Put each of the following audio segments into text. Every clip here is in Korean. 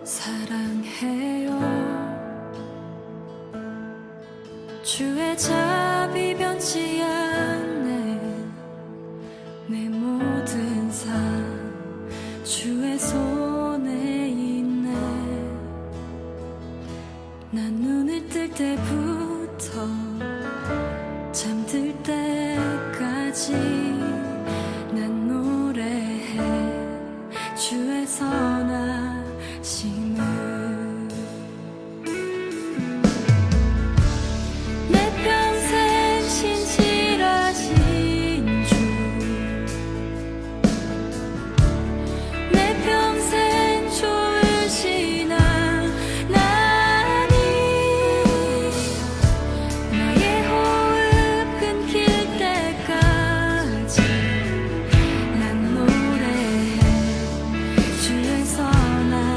사랑해요. 주의 자비 변치 않네. 내 모든 삶 주의 손에 있네. 난 눈을 뜰 때부터 잠들 때까지 난 노래해 주의 선하심을. 내 평생 신실하신 주, 내 평생 좋으신 하나님, 나의 호흡 끊길 때까지 난 노래해 주의 선하심을.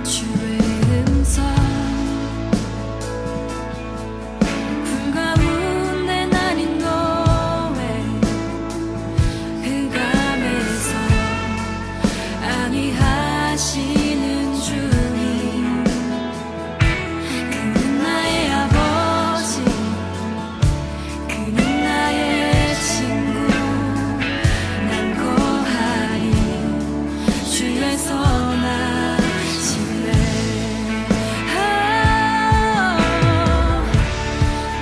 주의 음성 품 가운데 나린 너의 흑암에서 안위하시는 주님, 그는 나의 아버지, 그는 나의 친구. 난 거하리 주의 선하심에.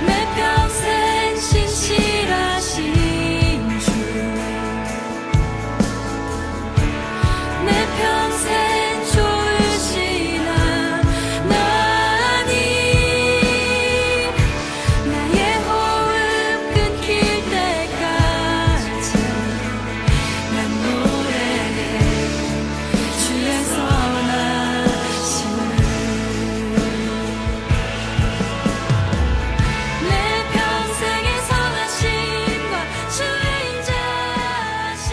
내 평생 신실하신 주, 내 평생 좋으신 하나님, 나의 호흡 끊길 때까지 난 노래해 주의 선하심을. 내 평생의 선하심과 주의 인자하심.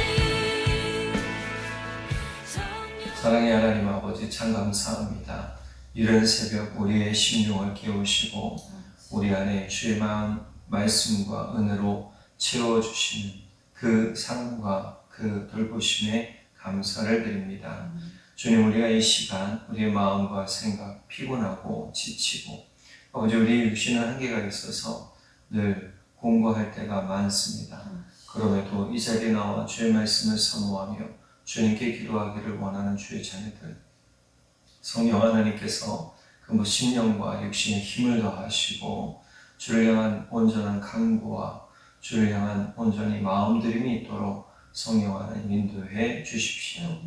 사랑의 하나님 아버지, 참 감사합니다. 이른 새벽 우리의 심령을 깨우시고 우리 안에 주의 마음 말씀과 은혜로 채워주시는 그 사랑과 그 돌보심에 감사를 드립니다. 주님, 우리가 이 시간 우리의 마음과 생각 피곤하고 지치고 아버지, 우리의 육신은 한계가 있어서 늘 공부할 때가 많습니다. 그럼에도 이 자리에 나와 주의 말씀을 사모하며 주님께 기도하기를 원하는 주의 자녀들, 성령 하나님께서 그 심령과 육신에 힘을 더하시고 주를 향한 온전한 간구와 주를 향한 온전히 마음들임이 있도록 성령 하나님 인도해 주십시오.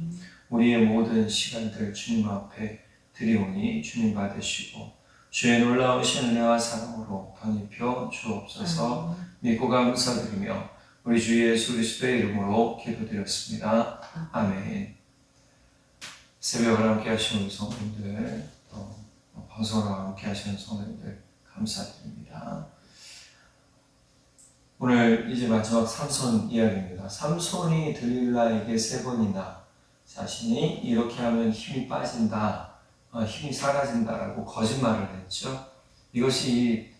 우리의 모든 시간들 주님 앞에 드리오니 주님 받으시고 주의 놀라우신 은혜와 사랑으로 덧입혀 주옵소서. 믿고 감사드리며 우리 주 예수 그리스도의 이름으로 기도드렸습니다. 아멘. 새벽을 함께 하시는 우리 성도님들, 또 방송을 함께 하시는 성도님들 감사드립니다. 오늘 이제 마지막 삼손 이야기입니다. 삼손이 들릴라에게 3번이나 자신이 이렇게 하면 힘이 빠진다, 힘이 사라진다라고 거짓말을 했죠. 이것이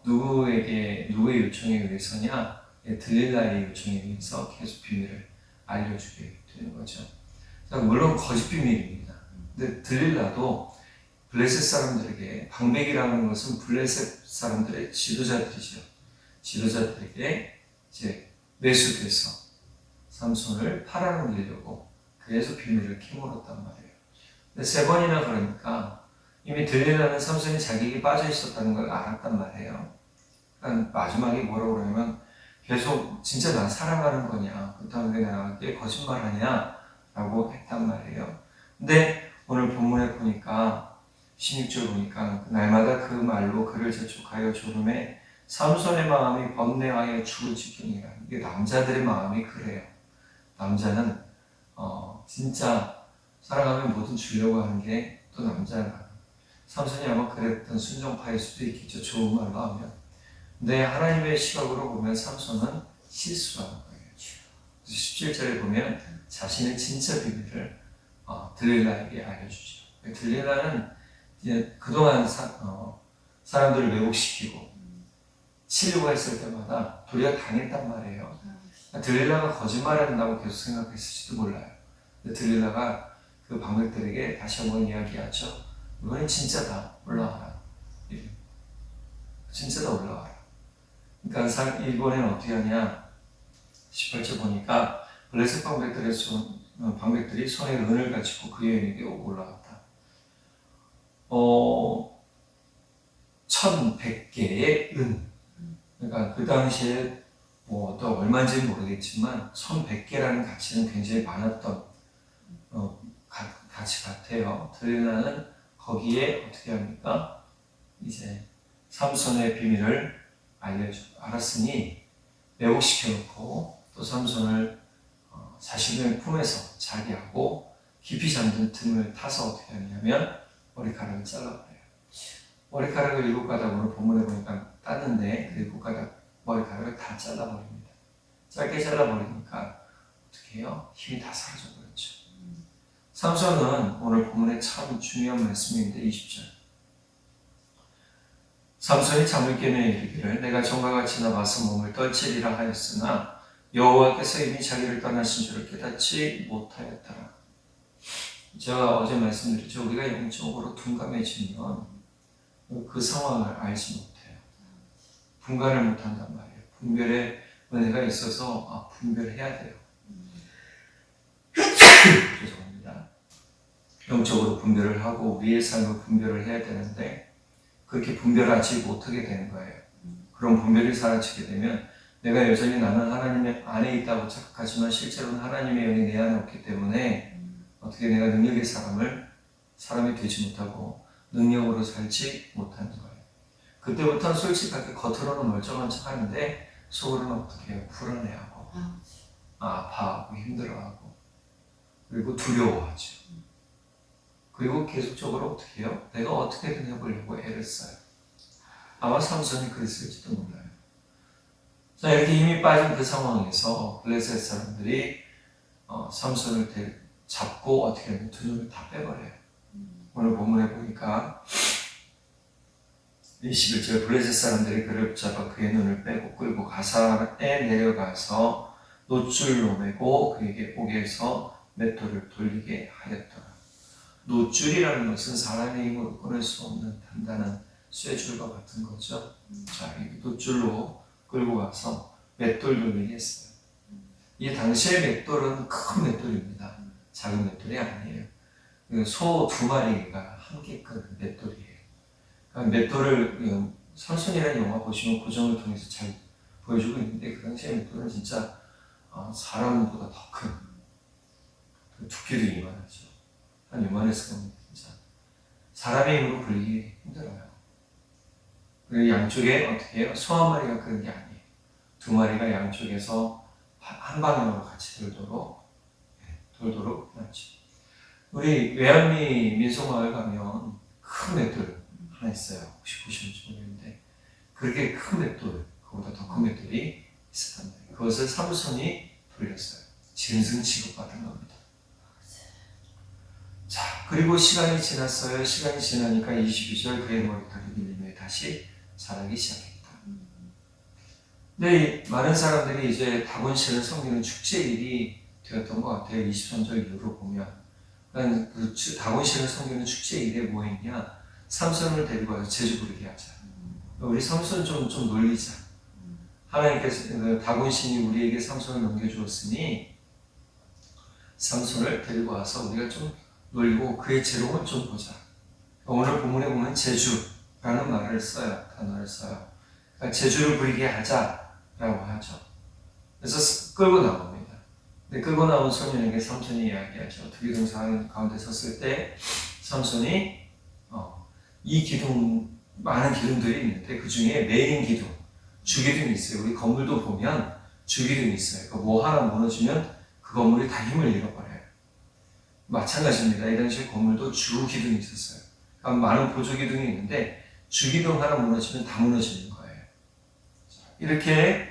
누구의 요청에 의해서냐? 들릴라의 요청에 의해서 계속 비밀을 알려주게 되는 거죠. 물론 거짓 비밀입니다. 근데 들릴라도 블레셋 사람들에게, 방백이라는 것은 블레셋 사람들의 지도자들이죠. 지도자들에게 이제 매수돼서 삼손을 팔아넘기려고 그래서 비밀을 캐물었단 말이에요. 근데 3번이나 그러니까 이미 들릴라는 삼손이 자기에게 빠져 있었다는 걸 알았단 말이에요. 그러니까 마지막에 뭐라고 그러냐면 계속 진짜 나 사랑하는 거냐, 그렇다면 왜 나한테 거짓말하냐 라고 했단 말이에요. 근데 오늘 본문에 보니까 16절 보니까 날마다 그 말로 그를 재촉하여 조름에 삼손의 마음이 번뇌하여 죽을 지경이라. 이게 남자들의 마음이 그래요. 남자는 진짜 사랑하면 뭐든 주려고 하는 게 또 남자라. 삼손이 아마 그랬던 순종파일 수도 있겠죠, 좋은 말로 하면. 근데 하나님의 시각으로 보면 삼손은 실수라는 거예요. 17절에 보면 자신의 진짜 비밀을 들릴라에게 알려주죠. 들릴라는 이제 그동안 사람들을 왜곡시키고 치려고 했을 때마다 도리어 당했단 말이에요. 들릴라가 거짓말을 한다고 계속 생각했을지도 몰라요. 근데 들릴라가 그 방백들에게 다시 한번 이야기하죠. 이번엔 진짜다. 올라와라. 진짜다. 올라와라. 그러니까 이번엔 어떻게 하냐. 18절 보니까 블레셋 방백들이 손에 은을 가지고 그 여인에게 올라왔다. 1100개의 은. 그러니까 그 당시에 또 얼마인지는 모르겠지만 1100개라는 가치는 굉장히 많았던 가치 같아요. 들릴라는 거기에 어떻게 합니까? 이제 삼손의 비밀을 알았으니 매복시켜놓고 또 삼손을 자신의 품에서 자기하고 깊이 잠든 틈을 타서 어떻게 하냐면 머리카락을 잘라버려요. 머리카락을 7가닥으로 본문에 보니까 땄는데 그 7가닥 머리카락을 다 잘라버립니다. 짧게 잘라버리니까 어떻게 해요? 힘이 다 사라져버렸죠. 삼손은 오늘 본문에 참 중요한 말씀인데 20절 삼손이 잠을 깨며 이르기를 내가 전과 같이 나와서 몸을 떨치리라 하였으나 여호와께서 이미 자기를 떠나신 줄을 깨닫지 못하였더라. 제가 어제 말씀드렸죠. 우리가 영적으로 둔감해지면 그 상황을 알지 못해요. 분간을 못한단 말이에요. 분별의 은혜가 있어서 분별해야 돼요. 죄송합니다. 영적으로 분별을 하고 우리의 삶을 분별을 해야 되는데 그렇게 분별하지 못하게 되는 거예요. 그런 분별이 사라지게 되면 내가 여전히 나는 하나님의 안에 있다고 착각하지만 실제로는 하나님의 영이 내 안에 없기 때문에 어떻게 내가 능력의 사람이 되지 못하고 능력으로 살지 못하는 거예요. 그때부터는 솔직하게 겉으로는 멀쩡한 척 하는데 속으로는 어떻게 해요? 불안해하고 아파하고 힘들어하고 그리고 두려워하죠. 그리고 계속적으로 어떻게 해요? 내가 어떻게든 해보려고 애를 써요. 아마 삼손이 그랬을지도 몰라요. 자, 이렇게 힘이 빠진 그 상황에서 블레셋 사람들이 삼손을 잡고 어떻게 하면 두 눈을 다 빼버려요. 오늘 본문에 보니까 21절 블레셋 사람들이 그를 잡아 그의 눈을 빼고 끌고 가사에 내려가서 노줄로 매고 그에게 옥에서 맷돌을 돌리게 하였더라. 노줄이라는 것은 사람의 힘으로 끊을 수 없는 단단한 쇠줄과 같은 거죠. 자, 이 노줄로 끌고 가서 맷돌 돌리게 했어요. 이 당시의 맷돌은 큰 맷돌입니다. 작은 맷돌이 아니에요. 소 2마리가 함께 큰 맷돌이에요. 그러니까 맷돌을 삼손이라는 영화 보시면 고정을 통해서 잘 보여주고 있는데 그 당시의 맷돌은 진짜 사람보다 더 큰 두께도 이만하죠. 한 요만했을 겁니다. 진짜 사람의 힘으로 굴리기 힘들어요. 그리고 양쪽에 어떻게 해요? 소 1마리가 그런 게 아니에요. 2마리가 양쪽에서 한 방향으로 같이 돌도록 해놨죠. 우리 외환리 민속마을 가면 큰 맷돌 하나 있어요. 혹시 보시는지 모르겠는데 그렇게 큰 맷돌, 그보다 더 큰 맷돌이 있었단 말이에요. 그것을 삼손이 돌렸어요. 짐승 취급받은 겁니다. 자, 그리고 시간이 지났어요. 시간이 지나니까 22절 그의 머리털이 밀리며 다시 자라기 시작했다. 근데 많은 사람들이 이제 다곤신을 섬기는 축제일이 되었던 것 같아요. 23절 이후로 보면 그 다곤신을 섬기는 축제일에 뭐 했냐? 삼손을 데리고 와서 제주 부르게 하자. 우리 삼손 좀 놀리자. 하나님께서 다곤신이 우리에게 삼손을 넘겨주었으니 삼손을 데리고 와서 우리가 좀 놀리고 그의 재롱을 좀 보자. 오늘 본문에 보면 제주라는 단어를 써요. 그러니까 제주를 부리게 하자라고 하죠. 그래서 끌고 나옵니다. 근데 끌고 나온 소년에게 삼손이 이야기하죠. 두 기둥상 가운데 섰을 때 삼손이 이 기둥, 많은 기둥들이 있는데 그 중에 메인 기둥, 주기둥이 있어요. 우리 건물도 보면 주기둥이 있어요. 그러니까 뭐 하나 무너지면 그 건물이 다 힘을 잃어버려요. 마찬가지입니다. 이 당시에 건물도 주기둥이 있었어요. 그러니까 많은 보조기둥이 있는데 주기둥 하나 무너지면 다 무너지는 거예요. 이렇게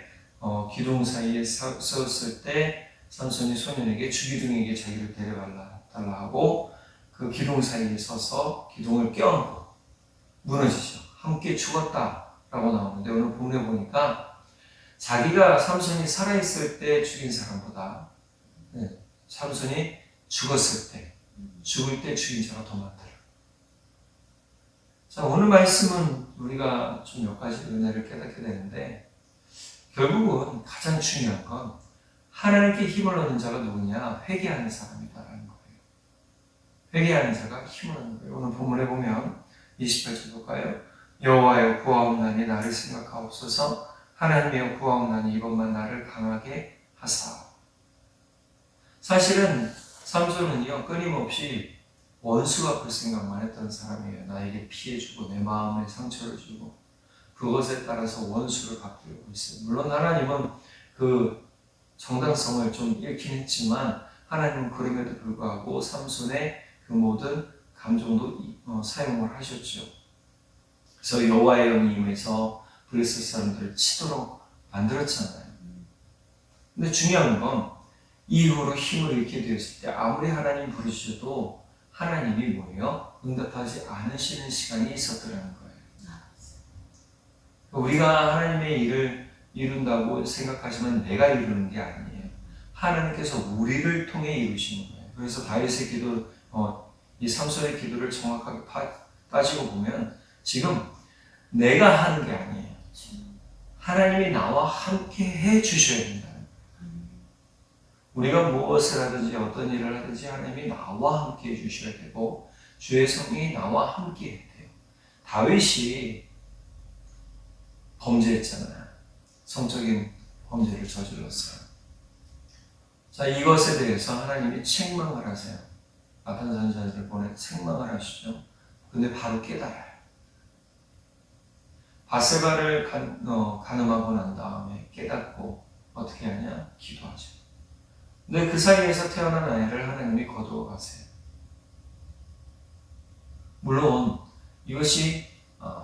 기둥 사이에 섰을 때 삼손이 소년에게 주기둥에게 자기를 데려달라 하고 그 기둥 사이에 서서 기둥을 껴안고 무너지죠. 함께 죽었다라고 나오는데 오늘 본문에 보니까 자기가 삼손이 살아있을 때 죽인 사람보다 삼손이 죽었을 때, 죽을 때 죽인 자가 더 많더라. 자, 오늘 말씀은 우리가 좀 몇 가지 은혜를 깨닫게 되는데, 결국은 가장 중요한 건 하나님께 힘을 얻는 자가 누구냐? 회개하는 사람이다라는 거예요. 회개하는 자가 힘을 얻는 거예요. 오늘 본문에 보면 28절 볼까요? 여호와여 구하옵나니 나를 생각하옵소서. 하나님이여 구하옵나니 이것만 나를 강하게 하사. 사실은 삼손은요 끊임없이 원수 갚을 생각만 했던 사람이에요. 나에게 피해주고 내 마음에 상처를 주고 그것에 따라서 원수를 갚으려고 했어요. 물론 하나님은 그 정당성을 좀 잃긴 했지만 하나님은 그럼에도 불구하고 삼손의 그 모든 감정도 사용을 하셨죠. 그래서 여호와의 영이 임해서 블레셋 사람들을 치도록 만들었잖아요. 근데 중요한 건 이후로 힘을 잃게 되었을 때 아무리 하나님 부르셔도 하나님이 뭐예요? 응답하지 않으시는 시간이 있었더라는 거예요. 우리가 하나님의 일을 이룬다고 생각하지만 내가 이루는 게 아니에요. 하나님께서 우리를 통해 이루시는 거예요. 그래서 다윗의 기도, 이 삼손의 기도를 정확하게 따지고 보면 지금 내가 하는 게 아니에요. 하나님이 나와 함께 해 주셔야 된다는 거예요. 우리가 무엇을 하든지 어떤 일을 하든지 하나님이 나와 함께 해 주셔야 되고 주의 성령이 나와 함께 해야 돼요. 다윗이 범죄했잖아요. 성적인 범죄를 저질렀어요. 자, 이것에 대해서 하나님이 책망을 하세요. 나단 선지자들을 보내 책망을 하시죠. 근데 바로 깨달아요. 바세바를 간음하고 난 다음에 깨닫고 어떻게 하냐? 기도하죠. 근데 그 사이에서 태어난 아이를 하나님이 거두어 가세요. 물론 이것이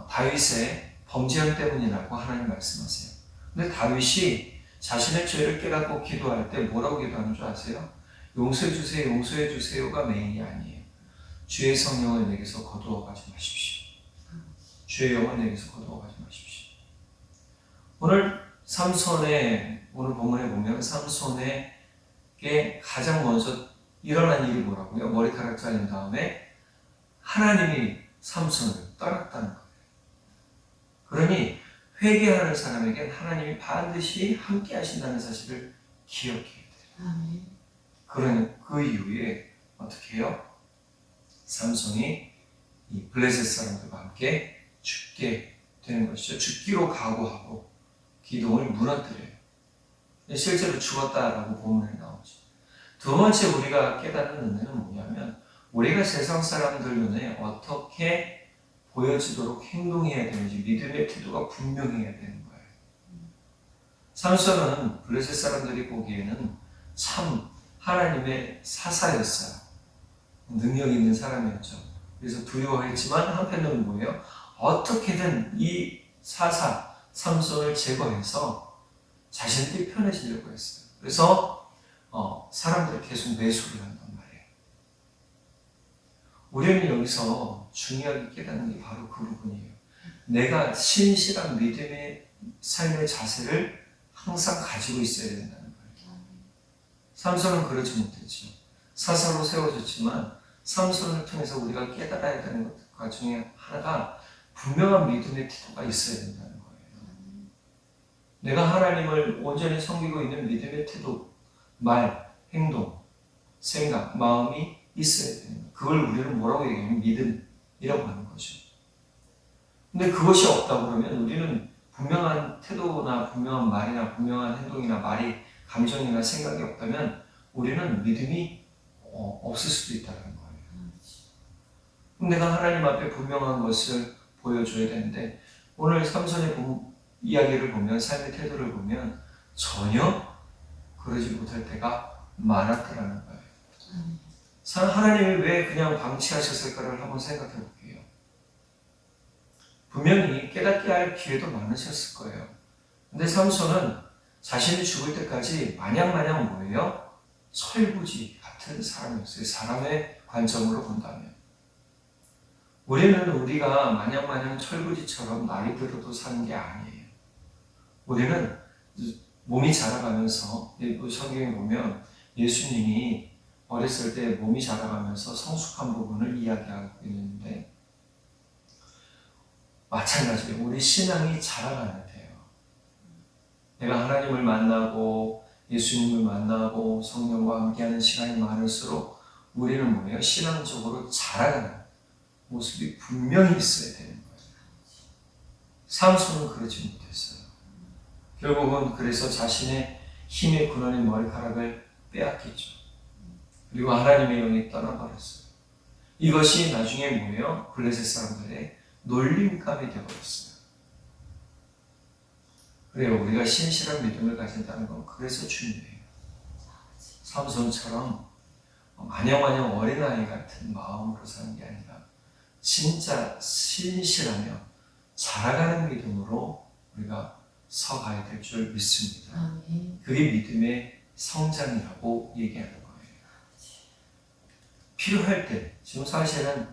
다윗의 범죄함 때문이라고 하나님 말씀하세요. 근데 다윗이 자신의 죄를 깨닫고 기도할 때 뭐라고 기도하는 줄 아세요? 용서해 주세요, 용서해 주세요가 메인이 아니에요. 주의 성령을 내게서 거두어 가지 마십시오. 주의 영을 내게서 거두어 가지 마십시오. 오늘 본문에 보면 삼손에게 가장 먼저 일어난 일이 뭐라고요? 머리카락 잘린 다음에 하나님이 삼손을 떠났다는 거예요. 그러니 회개하는 사람에겐 하나님이 반드시 함께 하신다는 사실을 기억해야 돼요. 그러니 그 이후에 어떻게 해요? 삼손이 이 블레셋 사람들과 함께 죽게 되는 것이죠. 죽기로 각오하고 기동을 무너뜨려요. 실제로 죽었다라고 본문에 나오죠. 두 번째 우리가 깨닫는 은혜는 뭐냐면 우리가 세상 사람들 눈에 어떻게 보여지도록 행동해야 되는지 믿음의 태도가 분명해야 되는 거예요. 삼손은 블레셋 사람들이 보기에는 참 하나님의 사사였어요. 능력 있는 사람이었죠. 그래서 두려워했지만 한편으로는 뭐예요? 어떻게든 이 사사 삼손을 제거해서 자신들이 편해지려고 했어요. 그래서 사람들을 계속 매수를 한단 말이에요. 우리는 여기서 중요하게 깨닫는 게 바로 그 부분이에요. 내가 신실한 믿음의 삶의 자세를 항상 가지고 있어야 된다는 거예요. 삼손은 그러지 못했죠. 사사로 세워졌지만 삼손을 통해서 우리가 깨달아야 되는 것 중에 하나가 분명한 믿음의 태도가 있어야 된다는 거예요. 내가 하나님을 온전히 섬기고 있는 믿음의 태도, 말, 행동, 생각, 마음이 있어야 되는 거예요. 그걸 우리는 뭐라고 얘기하면 믿음이라고 하는 거죠. 근데 그것이 없다 그러면 우리는 분명한 태도나 분명한 말이나 분명한 행동이나 말이 감정이나 생각이 없다면 우리는 믿음이 없을 수도 있다는 거예요. 그럼 내가 하나님 앞에 분명한 것을 보여줘야 되는데 오늘 삼손의 이야기를 보면 삶의 태도를 보면 전혀 그러지 못할 때가 많았더라는 거예요. 하나님이 왜 그냥 방치하셨을까를 한번 생각해 볼게요. 분명히 깨닫게 할 기회도 많으셨을 거예요. 근데 삼손은 자신이 죽을 때까지 마냥 뭐예요? 철부지 같은 사람이었어요. 사람의 관점으로 본다면. 우리가 마냥 철부지처럼 나이 들어도 사는 게 아니에요. 우리는 몸이 자라가면서 성경에 보면 예수님이 어렸을 때 몸이 자라가면서 성숙한 부분을 이야기하고 있는데 마찬가지로 우리 신앙이 자라가야 돼요. 내가 하나님을 만나고 예수님을 만나고 성령과 함께하는 시간이 많을수록 우리는 뭐예요? 신앙적으로 자라가는 모습이 분명히 있어야 되는 거예요. 삼손은 그러지 못했어요. 결국은 그래서 자신의 힘의 근원인 머리카락을 빼앗겼죠. 그리고 하나님의 영이 떠나버렸어요. 이것이 나중에 뭐예요? 블레셋 사람들의 놀림감이 되어버렸어요. 그래요. 우리가 신실한 믿음을 가진다는 건 그래서 중요해요. 삼손처럼 마냥 어린아이 같은 마음으로 사는 게 아니라 진짜 신실하며 자라가는 믿음으로 우리가 서가야 될 줄 믿습니다. 그게 믿음의 성장이라고 얘기하는 거예요. 필요할 때, 지금 사실은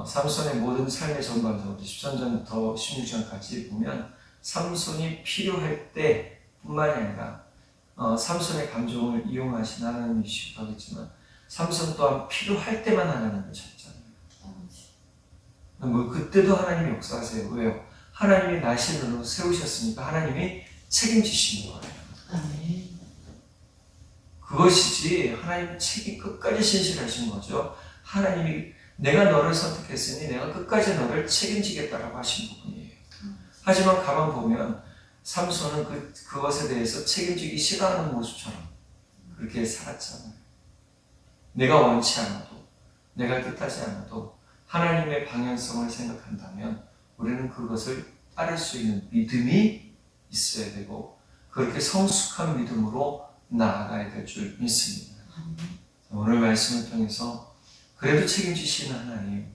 삼손의 모든 삶의 전반적으로 13절부터 16절까지 보면 삼손이 필요할 때 뿐만이 아니라 삼손의 감정을 이용하신 하나님이시기도 하겠지만 삼손 또한 필요할 때만 하나님을 찾잖아요. 뭐 그때도 하나님이 역사하세요. 왜요? 하나님이 나신으로 세우셨으니까 하나님이 책임지시는 거예요. 그것이지 하나님 책임 끝까지 신실하신 거죠. 하나님이 내가 너를 선택했으니 내가 끝까지 너를 책임지겠다라고 하신 부분이에요. 하지만 가만 보면 삼손은 그것에 대해서 책임지기 싫어하는 모습처럼 그렇게 살았잖아요. 내가 원치 않아도 내가 뜻하지 않아도 하나님의 방향성을 생각한다면 우리는 그것을 따를 수 있는 믿음이 있어야 되고 그렇게 성숙한 믿음으로 나아가야 될 줄 믿습니다. 오늘 말씀을 통해서 그래도 책임지시는 하나님,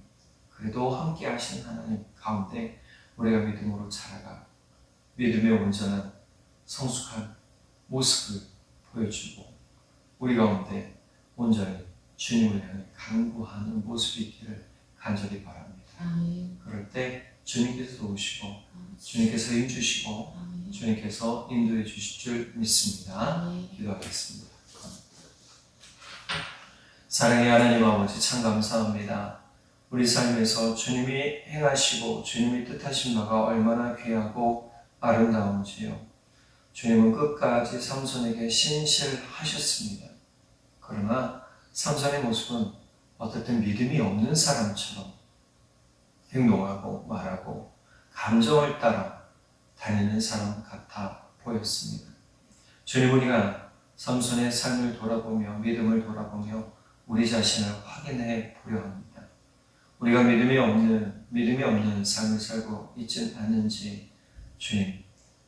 그래도 함께 하시는 하나님 가운데 우리가 믿음으로 자라가 믿음의 온전한 성숙한 모습을 보여주고 우리 가운데 온전히 주님을 향해 강구하는 모습이 있기를 간절히 바랍니다. 그럴 때 주님께서 도우시고 주님께서 힘주시고 주님께서 인도해 주실 줄 믿습니다. 기도하겠습니다. 사랑의 하나님 아버지 참 감사합니다. 우리 삶에서 주님이 행하시고 주님이 뜻하신 바가 얼마나 귀하고 아름다운지요. 주님은 끝까지 삼손에게 신실하셨습니다. 그러나 삼손의 모습은 어떻든 믿음이 없는 사람처럼 행동하고 말하고 감정을 따라 다니는 사람 같아 보였습니다. 주님, 우리가 삼손의 삶을 돌아보며 믿음을 돌아보며 우리 자신을 확인해 보려 합니다. 우리가 믿음이 없는 삶을 살고 있지 않는지 주님,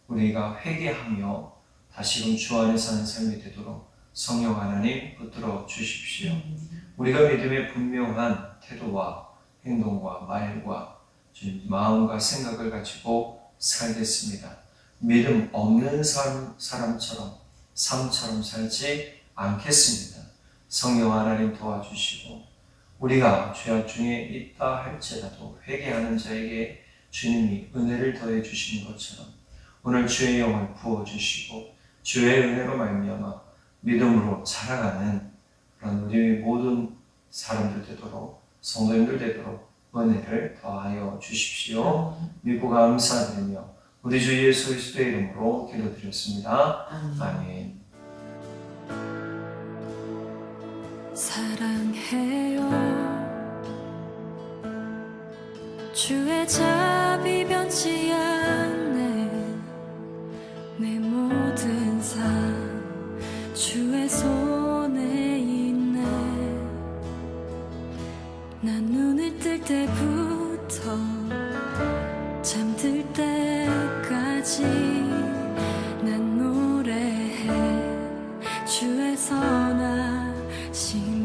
우리가 회개하며 다시금 주 안에 사는 삶이 되도록 성령 하나님 붙들어 주십시오. 우리가 믿음의 분명한 태도와 행동과 말과 주님 마음과 생각을 가지고 살겠습니다. 믿음 없는 사람처럼 삶처럼 살지 않겠습니다. 성령 하나님 도와주시고 우리가 죄악 중에 있다 할지라도 회개하는 자에게 주님이 은혜를 더해 주시는 것처럼 오늘 주의 영을 부어주시고 주의 은혜로 말미암아 믿음으로 자라가는 그런 우리 모든 사람들 되도록 성도님들 되도록 은혜를 더하여 주십시오. 믿고 감사드리며 우리 주 예수 그리스도의 이름으로 기도드렸습니다. 아멘. 사랑해요 주의 자비 변치 않네 내 모든 삶 주의 손에 있네 난 눈을 뜰 때부터 잠들 때까지 난 노래해 주의 선하신